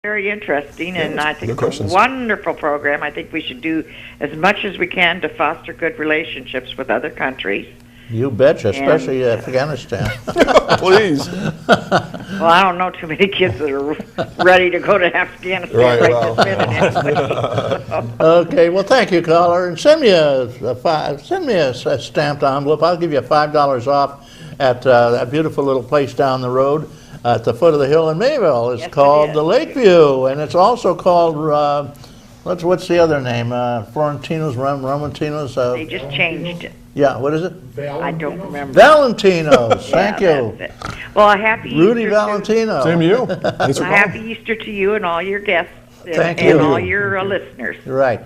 Very interesting, and I think good it's a questions. wonderful program. I think we should do as much as we can to foster good relationships with other countries. You betcha, especially Afghanistan. Please. Well, I don't know too many kids that are ready to go to Afghanistan Right, right well. this minute. Okay, well, thank you, caller, and send me a stamped envelope. I'll give you $5 off at that beautiful little place down the road at the foot of the hill in Mayville. It's Yes, it called is. the Lakeview, and it's also called what's the other name? Florentino's, Romantino's. They just changed it. Yeah, what is it? I don't remember. Valentino's. Thank Yeah, you, that's it. Well, a happy Rudy Easter Valentino. Same to you. Thanks for A calling. happy Easter to you and all your guests and, Thank and you. all your listeners. Right.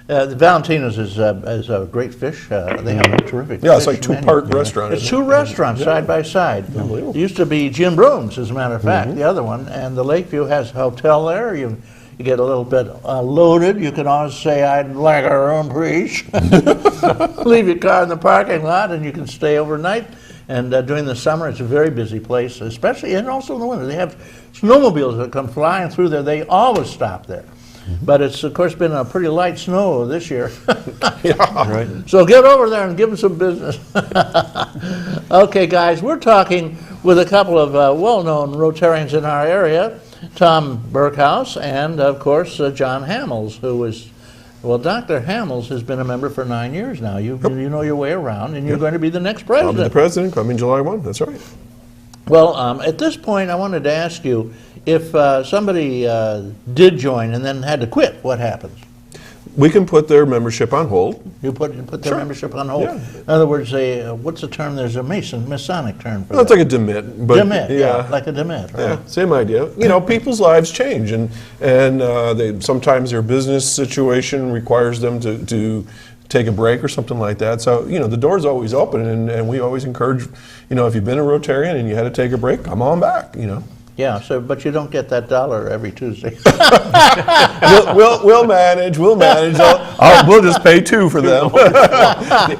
The Valentino's is a great fish. They have a terrific Yeah, it's fish like two-part menu. restaurant, It's isn't two restaurants side by side. Unbelievable. It used to be Jim Broom's, as a matter of fact, the other one. And the Lakeview has a hotel there. You get a little bit loaded. You can always say, I'd like our own priest. Leave your car in the parking lot and you can stay overnight. And during the summer, it's a very busy place, especially, and also in the winter. They have snowmobiles that come flying through there. They always stop there. But it's, of course, been a pretty light snow this year. Right. So get over there and give them some business. Okay, guys, we're talking with a couple of well-known Rotarians in our area, Tom Burkhouse and, of course, John Hamels, who is, well, Dr. Hamels has been a member for 9 years now. You know your way around, and you're going to be the next I'll president. be the president coming July 1. That's right. Well, at this point, I wanted to ask you, if somebody did join and then had to quit, what happens? We can put their membership on hold. You put their Sure. membership on hold. Yeah. In other words, what's the term? There's a Masonic term for Well, it's that. like a demit. But Demit, yeah, like a demit. Right? Yeah, same idea. You know, people's lives change, and they sometimes their business situation requires them to take a break or something like that. So, you know, the door's always open, and we always encourage, you know, if you've been a Rotarian and you had to take a break, come on back, you know. Yeah, so, but you don't get that $1 every Tuesday. We'll manage. We'll manage. We'll just pay $2 for them.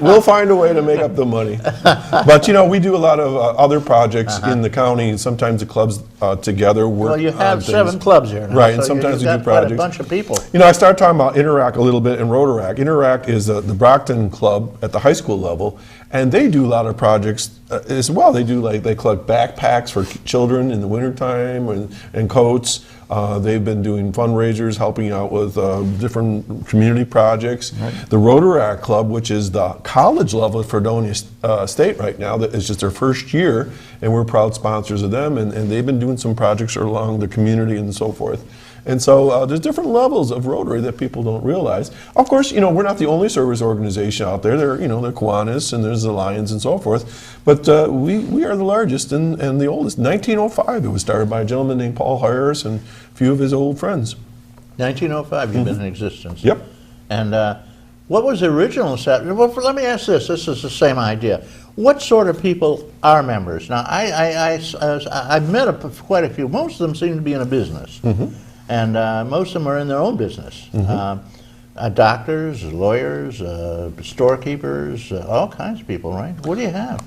We'll find a way to make up the money. But you know, we do a lot of other projects in the county, and sometimes the clubs together work. Well, you on have things. 7 clubs here now. Right, and so sometimes you've we got do quite a projects. bunch of people. You know, I started talking about Interact a little bit and Rotaract. Interact is the Brockton Club at the high school level, and they do a lot of projects as well. They collect backpacks for children in the wintertime and coats. They've been doing fundraisers, helping out with different community projects. Right. The Rotaract Club, which is the college level at Fredonia State right now, that is just their first year, and we're proud sponsors of them, and they've been doing some projects along the community and so forth. And so there's different levels of Rotary that people don't realize. Of course, you know, we're not the only service organization out there. There are Kiwanis and there's the Lions and so forth. But we are the largest and the oldest. 1905, it was started by a gentleman named Paul Harris and a few of his old friends. 1905, you've been in existence. Yep. And what was the original set? Well, let me ask this. This is the same idea. What sort of people are members? Now, I've met quite a few. Most of them seem to be in a business. And most of them are in their own business. Doctors, lawyers, storekeepers, all kinds of people, right? What do you have?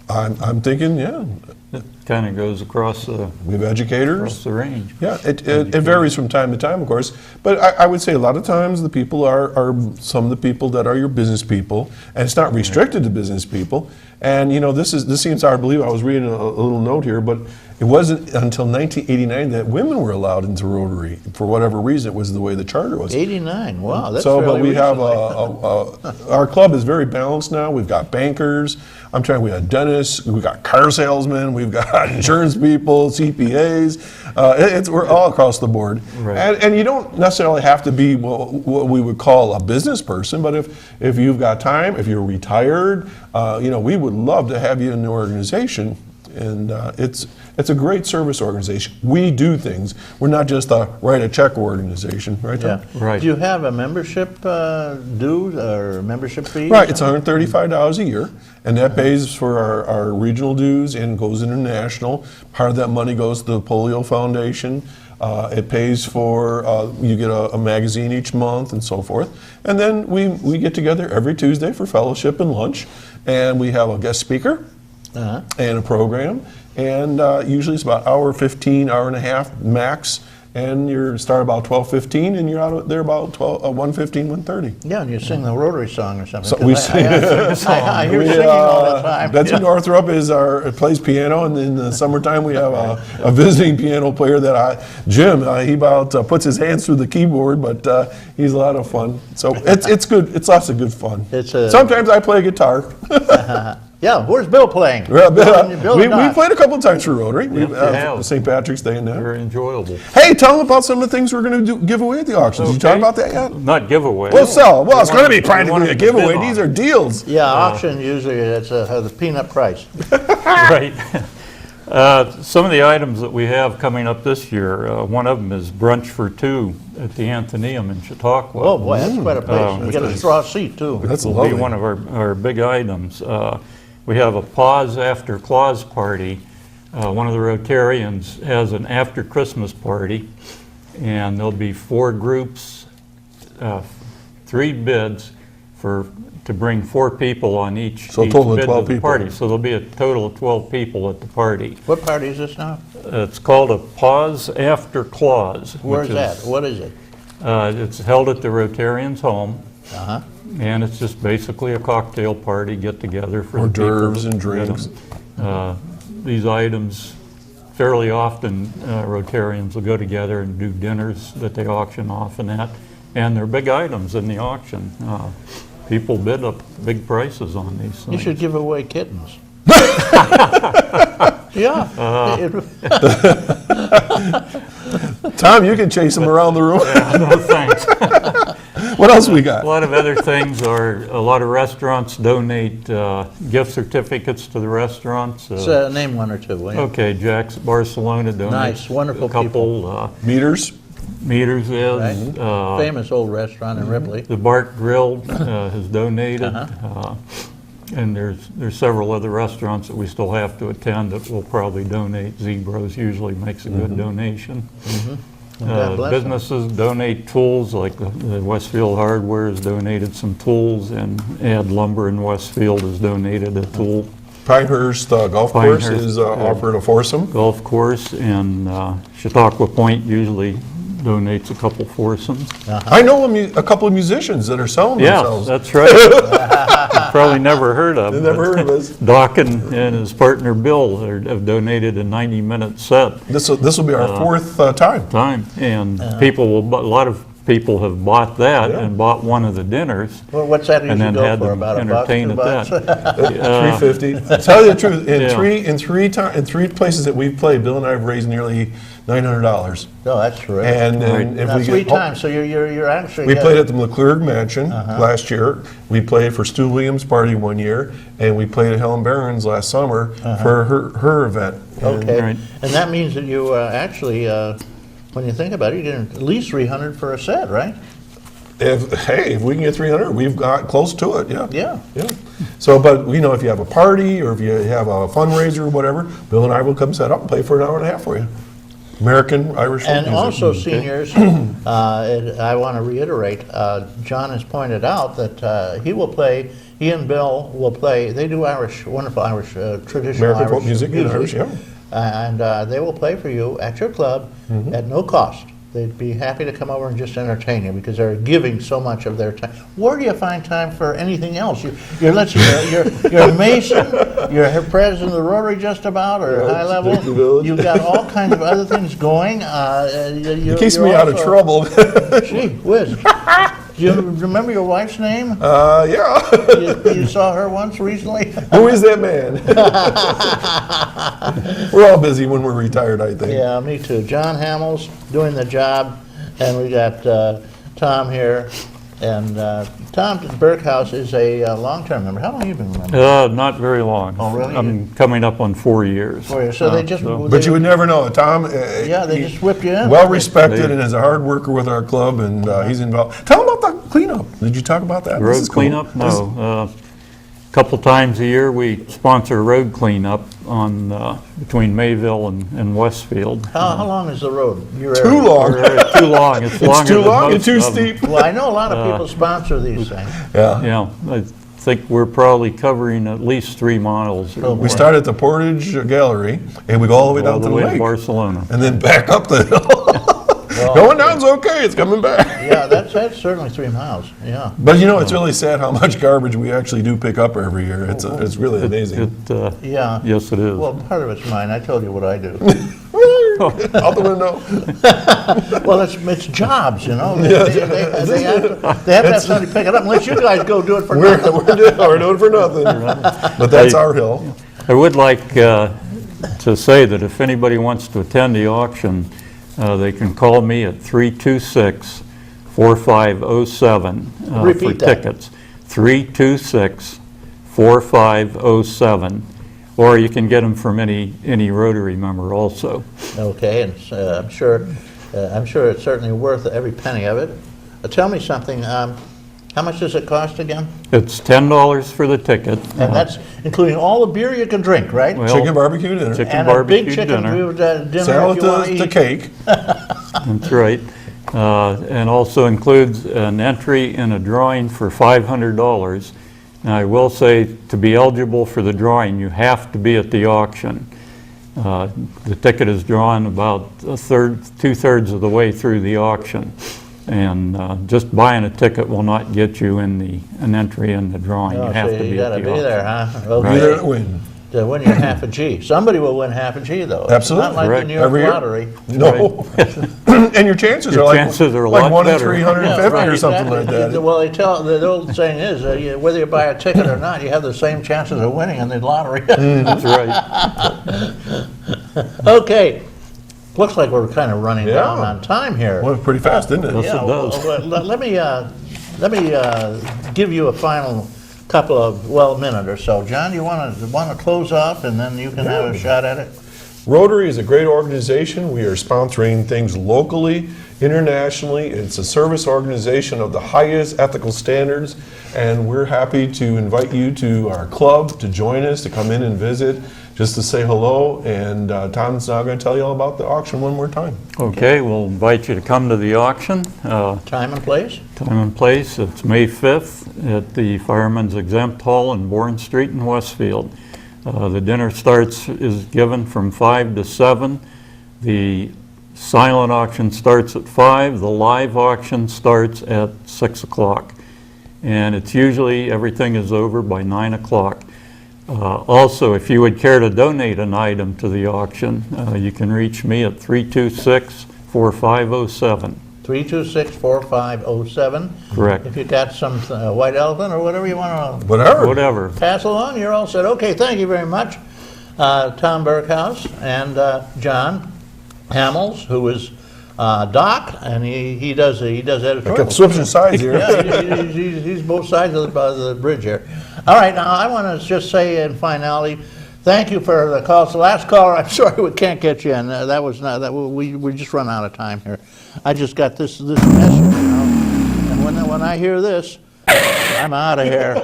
I'm thinking, yeah, It kind of goes across the we have educators. range. Yeah, it varies from time to time, of course. But I would say a lot of times the people are some of the people that are your business people, and it's not restricted to business people. And you know, this seems hard to believe. I was reading a little note here, but it wasn't until 1989 that women were allowed into Rotary. For whatever reason, it was the way the charter was. 89, wow, that's So, fairly but we have recently. our club is very balanced now. We've got bankers. We got dentists. We've got car salesmen. We've got insurance people, CPAs. We're all across the board. Right. And you don't necessarily have to be what we would call a business person. But if you've got time, if you're retired, we would love to have you in the organization. And it's a great service organization. We do things. We're not just a write a check organization, right, Tom? Yeah. Right. Do you have a membership dues or membership fee? Right, it's $135 a year, and that pays for our regional dues and goes international. Part of that money goes to the Polio Foundation. It pays for, you get a magazine each month and so forth. And then we get together every Tuesday for fellowship and lunch, and we have a guest speaker and a program. And usually it's about hour 15, hour and a half max. and you start about 12:15, and you're out there about 1:15, 1:30. Yeah, and you sing the Rotary song or something. So 'cause we I hear singing all the time. Betsy Northrup plays piano, and in the summertime we have a visiting piano player Jim. He about puts his hands through the keyboard, but he's a lot of fun. So it's good. It's lots of good fun. Sometimes I play guitar. Yeah, where's Bill playing? Well, Bill we Dodge. played a couple of times for Rotary. Yes, we have. St. Patrick's Day and that. Very enjoyable. Hey, tell them about some of the things we're going to give away at the auctions. Did you talk Okay. about that yet? Not giveaway. Well, sell. Well, it's going to be We practically wanted a to giveaway. bid on These it. are deals. Yeah, auction usually it's the peanut price. Right. Some of the items that we have coming up this year, one of them is Brunch for Two at the Athenaeum in Chautauqua. Oh boy, that's quite a place. You get a straw seat too. That's will lovely. be one of our big items. We have a Pause After Claus party. One of the Rotarians has an after Christmas party, and there'll be 4 groups, 3 bids to bring 4 people on each, So a each total of bid 12 to the people. party. So there'll be a total of 12 people at the party. What party is this now? It's called a Pause After Claus. Where's which that? is, What is it? It's held at the Rotarians' home. Uh-huh. And it's just basically a cocktail party, get together for Hors the people d'oeuvres that and get drinks. them. These items, fairly often Rotarians will go together and do dinners that they auction off and that. And they're big items in the auction. People bid up big prices on these You things. should give away kittens. Yeah. Tom, you can chase them around the room. No, thanks. What else we A got? lot of other things are, a lot of restaurants donate gift certificates to the restaurants. So, name one or two, will you? Okay, Jack's Barcelona donates Nice, wonderful a couple Meters? meters is. Right. Famous old restaurant in Ripley. The Bart Grill has donated. And there's several other restaurants that we still have to attend that will probably donate. Zebras usually makes a good donation. God bless them. Businesses donate tools, like the Westfield Hardware has donated some tools, and Add Lumber in Westfield has donated a tool. Pinehurst Golf Course Pinehurst, is offered a foursome. Golf course, and Chautauqua Point usually donates a couple foursomes. I know a couple of musicians that are selling Yeah, themselves. that's right. Probably never heard of. I've never but heard of this. Doc and his partner Bill have donated a 90-minute set This will be our fourth time. and people a lot of people have bought that Yeah. and bought one of the dinners Well, what's that and usually then go had for? them About entertained at $1, $2? that. $350. Tell you the truth, Yeah. in three places that we've played, Bill and I have raised nearly $900. No, that's terrific. And if Now, we 3 get times, so you're actually. we played at the McClurg Mansion Uh-huh. last year. We played for Stu Williams' party one year, and we played at Helen Barron's last summer for her event. Okay, Right. and that means that you actually, when you think about it, you get at least 300 for a set, right? If we can get 300, we've got close to it. Yeah. Yeah. Yeah. So, but if you have a party or if you have a fundraiser or whatever, Bill and I will come set up and play for an hour and a half for you. American Irish folk And music. also, seniors, I want to reiterate, John has pointed out that he and Bill will play, they do wonderful Irish, traditional American Irish folk music and Irish, yeah. And they will play for you at your club at no cost. They'd be happy to come over and just entertain you because they're giving so much of their time. Where do you find time for anything else? You're a Mason, you're president of the Rotary just about, or Yeah, high level. Dixie Village. You've got all kinds of other things going. It keeps me out of trouble. Gee whiz. Do you remember your wife's name? Yeah. You saw her once recently? Who is that man? We're all busy when we're retired, I think. Yeah, me too. John Hamill's doing the job, and we got Tom here. And Tom Berghaus is a long-term member. How long have you been a member? Not very long. Oh, really? I'm coming up on 4 years. So they just... But you would never know. Tom, Yeah, they just whipped you in. well respected and is a hard worker with our club, and he's involved. Tell him about the cleanup. Did you talk about that? This Road is cool. cleanup? No. Couple times a year, we sponsor a road cleanup on between Mayville and Westfield. How long is the road? Too long. Too long. It's longer It's too than long and most too of them. steep. Well, I know a lot of people sponsor these things. Yeah. Yeah, I think we're probably covering at least 3 miles. Oh, We start at the Portage Gallery, and we go all the way down all to the the way to lake, Barcelona. and then back up the hill. Going down's okay, it's coming back. Yeah, that's certainly 3 miles, yeah. But you know, it's really sad how much garbage we actually do pick up every year. It's really amazing. Yeah. Yes, it is. Well, part of it's mine. I told you what I do. Out the window. Well, it's jobs, you know. They have to have somebody pick it up unless you guys go do it for We're, nothing. we're doing it for nothing. But that's our hill. I would like to say that if anybody wants to attend the auction, they can call me at 326-4507 for Repeat that. tickets. 326-4507. Or you can get them from any Rotary member also. Okay, and I'm sure it's certainly worth every penny of it. Tell me something. How much does it cost again? It's $10 for the ticket. And that's including all the beer you can drink, right? Well, Chicken barbecue dinner. chicken And a big barbecue chicken dinner. dinner Salad if you want to eat. cake. That's right. And also includes an entry in a drawing for $500. Now, I will say, to be eligible for the drawing, you have to be at the auction. The ticket is drawn about two-thirds of the way through the auction. And just buying a ticket will not get you in an entry in the drawing. Oh, You have so to you be at gotta the be there, auction. huh? Be Okay. there to win. To win your half a G. Somebody will win half a G, though. Absolutely. Not like the Correct. New York Every year. lottery. No. And your chances Your are like, chances are a like lot 1 in better. 350 right, or something exactly. like that. Well, the old saying is, whether you buy a ticket or not, you have the same chances of winning in the lottery. That's right. Okay. Looks like we're kind of running Yeah. down on time here. Went pretty fast, didn't it? Yes, it does. well, let me give you a final couple of, a minute or so. John, you want to close off, and then you can have a shot at it? Rotary is a great organization. We are sponsoring things locally, internationally. It's a service organization of the highest ethical standards, and we're happy to invite you to our club, to join us, to come in and visit, just to say hello. And Tom's now going to tell you all about the auction one more time. Okay, we'll invite you to come to the auction. Time and place? Time and place, it's May 5th at the Fireman's Exempt Hall in Bourne Street in Westfield. The dinner is given from 5 to 7. The silent auction starts at 5. The live auction starts at 6 o'clock. And it's usually, everything is over by 9 o'clock. Also, if you would care to donate an item to the auction, you can reach me at 326-4507. 326-4507. Correct. If you got some white elephant or whatever you want to Whatever. Whatever. pass along, you're all set. Okay, thank you very much, Tom Berghaus and John Hamels, who is Doc, and he does I kept editorial. switching sides here. Yeah, he's both sides of the bridge here. All right, now I want to just say in finality, thank you for the calls. The last caller, I'm sorry we can't get you in. That was not that we just run out of time here. I just got this message, and when I hear this, I'm out of here.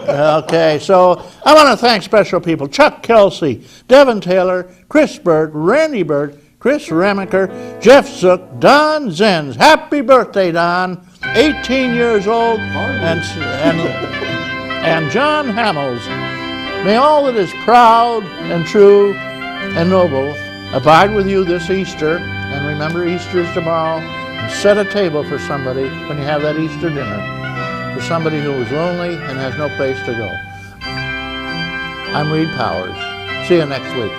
Okay, so I want to thank special people: Chuck Kelsey, Devin Taylor, Chris Bird, Randy Bird, Chris Remaker, Jeff Zook, Don Zenz. Happy birthday, Don! 18 years old, and John Hamels. May all that is proud and true and noble abide with you this Easter. And remember, Easter is tomorrow. And set a table for somebody when you have that Easter dinner, for somebody who is lonely and has no place to go. I'm Reed Powers. See you next week.